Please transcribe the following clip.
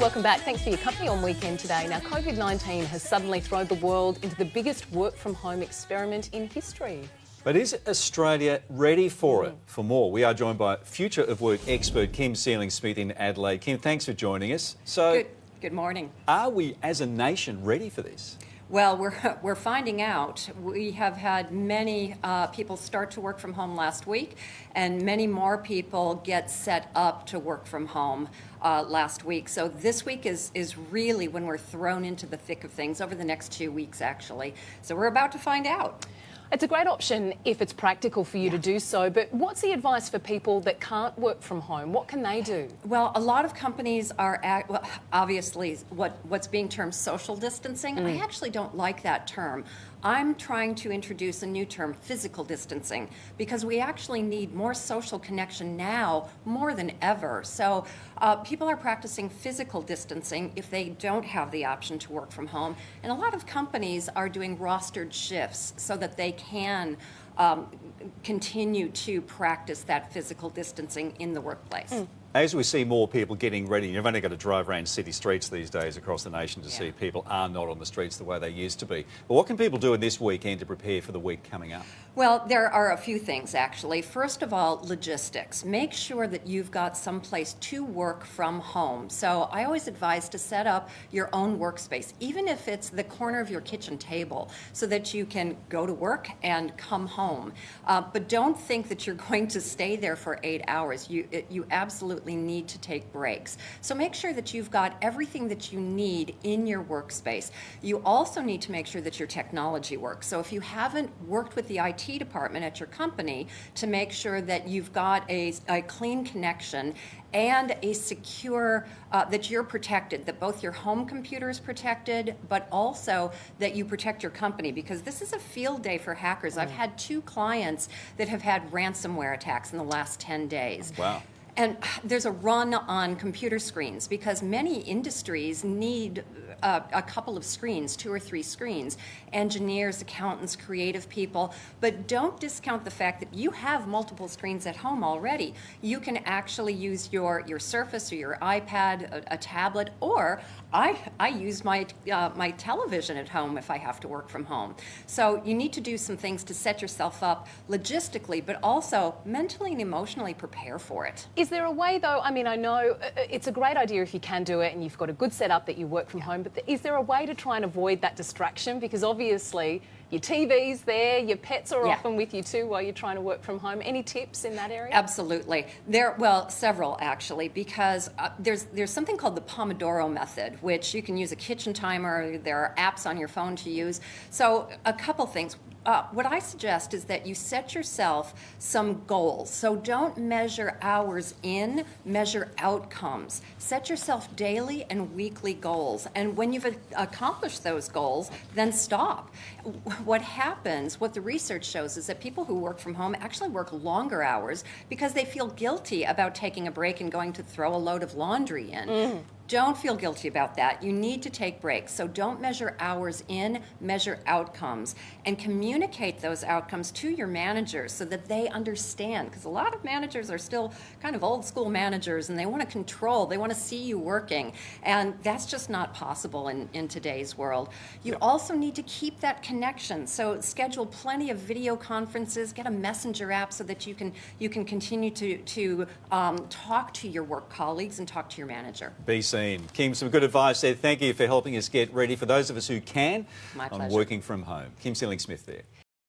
welcome back. Thanks for your company on Weekend Today. Now, COVID-19 has suddenly thrown the world into the biggest work-from-home experiment in history. But is Australia ready for it? For more, we are joined by Future of Work expert Kim Seeling Smith in Adelaide. Kim, thanks for joining us. Good morning. Are we as a nation ready for this? Well, we're finding out. We have had many people start to work from home last week, and many more people get set up to work from home last week. So this week is really when we're thrown into the thick of things, over the next 2 weeks, actually. So we're about to find out. It's a great option if it's practical for you to do so, but what's the advice for people that can't work from home? What can they do? Well, a lot of companies are, obviously, what's being termed social distancing. I actually don't like that term. I'm trying to introduce a new term, physical distancing, because we actually need more social connection now more than ever. So people are practicing physical distancing if they don't have the option to work from home. And a lot of companies are doing rostered shifts so that they can continue to practice that physical distancing in the workplace. As we see more people getting ready, you've only got to drive around city streets these days across the nation to see people are not on the streets the way they used to be. But what can people do in this weekend to prepare for the week coming up? Well, there are a few things, actually. First of all, logistics. Make sure that you've got someplace to work from home. So I always advise to set up your own workspace, even if it's the corner of your kitchen table, so that you can go to work and come home. But don't think that you're going to stay there for 8 hours. You absolutely need to take breaks. So make sure that you've got everything that you need in your workspace. You also need to make sure that your technology works. So if you haven't worked with the IT department at your company to make sure that you've got a clean connection and a secure, that you're protected, that both your home computer is protected, but also that you protect your company, because this is a field day for hackers. I've had 2 clients that have had ransomware attacks in the last 10 days. Wow. And there's a run on computer screens because many industries need a couple of screens, 2 or 3 screens, engineers, accountants, creative people. But don't discount the fact that you have multiple screens at home already. You can actually use your Surface or your iPad, a tablet, or I use my television at home if I have to work from home. So you need to do some things to set yourself up logistically, but also mentally and emotionally prepare for it. Is there a way, though? I mean, I know it's a great idea if you can do it and you've got a good setup that you work from home, but is there a way to try and avoid that distraction? Because obviously your TV's there, your pets are often with you too while you're trying to work from home. Any tips in that area? Absolutely. Well, several actually, because there's something called the Pomodoro method, which you can use a kitchen timer. There are apps on your phone to use. So a couple things. What I suggest is that you set yourself some goals. So don't measure hours in, measure outcomes. Set yourself daily and weekly goals. And when you've accomplished those goals, then stop. What happens, what the research shows, is that people who work from home actually work longer hours because they feel guilty about taking a break and going to throw a load of laundry in. Don't feel guilty about that. You need to take breaks. So don't measure hours in, measure outcomes, and communicate those outcomes to your managers so that they understand. Because a lot of managers are still kind of old school managers and they want to control, they want to see you working. And that's just not possible in today's world. You also need to keep that connection. So schedule plenty of video conferences, get a messenger app so that you can continue to talk to your work colleagues and talk to your manager. Be seen. Kim, some good advice there. Thank you for helping us get ready for those of us who can My on pleasure. working from home. Kim Seeling Smith there.